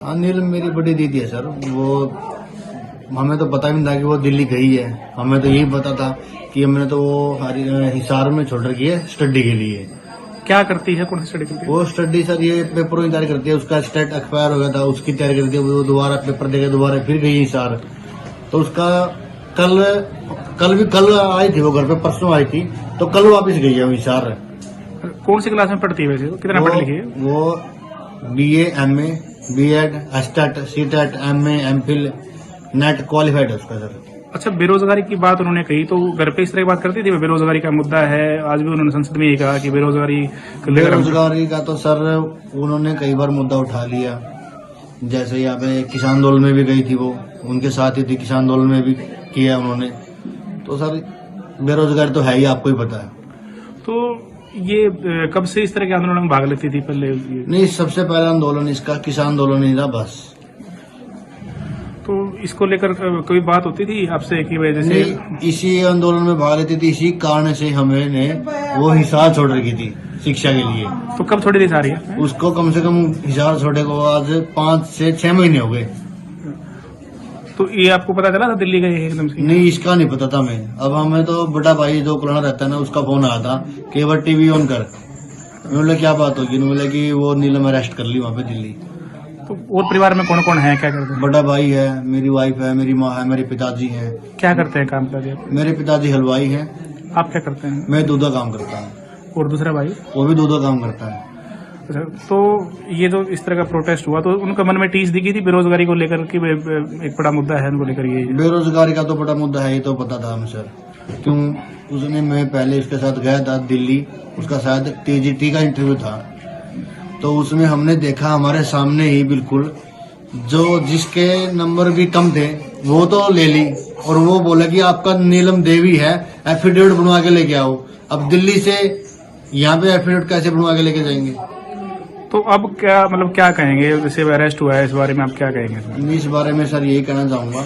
हाँ, नीलम मेरी बड़ी दीदी है सर। वो हमें तो पता भी नहीं था कि वो दिल्ली गई है। हमें तो यही पता था कि हमने तो वो हिसार में छोड़ रखी है स्टडी के लिए। क्या करती है, कौन सी स्टडी करती है? वो स्टडी सर ये पेपरों की तैयारी करती है। उसका स्टेट एक्सपायर हो गया था, उसकी तैयारी करती है। वो दोबारा पेपर देके दोबारा फिर गई हिसार। तो उसका कल आई थी वो घर पे, परसों आई थी, तो कल वापस गई है वो हिसार। कौन सी क्लास में पढ़ती है वैसे? कितना पढ़ लिखी है? वो BA MA B.Ed estate CTET MA MPhil net qualified है उसका सर। अच्छा, बेरोजगारी की बात उन्होंने कही तो घर पे इस तरह की बात करती थी? बेरोजगारी का मुद्दा है, आज भी उन्होंने संसद में ये कहा कि बेरोजगारी बेरोजगारी का तो सर उन्होंने कई बार मुद्दा उठा लिया। जैसे यहाँ पे किसान आंदोलन में भी गई थी वो, उनके साथ ही थी, किसान आंदोलन में भी किया उन्होंने। तो सर बेरोजगारी तो है ही, आपको ही पता है। तो ये कब से इस तरह के आंदोलन में भाग लेती थी पहले? नहीं, सबसे पहला आंदोलन इसका किसान आंदोलन ही था बस। तो इसको लेकर कोई बात होती थी आपसे कि वजह से? इसी आंदोलन में भाग लेती थी, इसी कारण से हमें वो हिसार छोड़ रखी थी शिक्षा के लिए। तो कब छोड़ी थी सारी? उसको कम से कम हिसार छोड़े को आज 5 से 6 महीने हो गए। तो ये आपको पता चला था दिल्ली गए एकदम से? नहीं, इसका नहीं पता था हमें। अब हमें तो बड़ा भाई जो पुराना रहता है ना, उसका फोन आया था कि एक बार टीवी ऑन कर। बोले क्या बात होगी? बोले कि वो नीलम अरेस्ट कर ली वहाँ पे दिल्ली। तो और परिवार में कौन कौन है, क्या करते हैं? बड़ा भाई है, मेरी वाइफ है, मेरी माँ है, मेरे पिताजी हैं। क्या करते हैं काम काज? मेरे पिताजी हलवाई हैं। आप क्या करते हैं? मैं दूध का काम करता हूँ। और दूसरा भाई? वो भी दूध का काम करता है। तो ये जो इस तरह का प्रोटेस्ट हुआ तो उनका मन में टीस दिखी थी बेरोजगारी को लेकर कि एक बड़ा मुद्दा है उनको लेकर? ये बेरोजगारी का तो बड़ा मुद्दा है, ये तो पता था हमें सर। क्यों, उसने मैं पहले उसके साथ गया था दिल्ली, उसका शायद TGT का इंटरव्यू था। तो उसमें हमने देखा हमारे सामने ही बिल्कुल, जो जिसके नंबर भी कम थे वो तो ले ली, और वो बोला कि आपका नीलम देवी है, एफिडेविट बनवा के लेके आओ। अब दिल्ली से यहाँ पे एफिडेविट कैसे बनवा के लेके जाएंगे? तो अब क्या मतलब क्या कहेंगे, जैसे अरेस्ट हुआ है इस बारे में आप क्या कहेंगे? इस बारे में सर यही कहना चाहूंगा,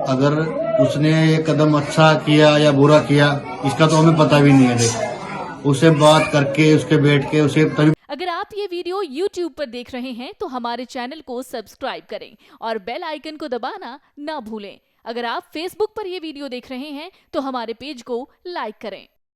अगर उसने ये कदम अच्छा किया या बुरा किया इसका तो हमें पता भी नहीं है। देख, उससे बात करके उसके बैठ के उसे तभी। अगर आप ये वीडियो YouTube पर देख रहे हैं तो हमारे चैनल को सब्सक्राइब करें और बेल आइकन को दबाना ना भूलें। अगर आप Facebook पर ये वीडियो देख रहे हैं तो हमारे पेज को लाइक करें।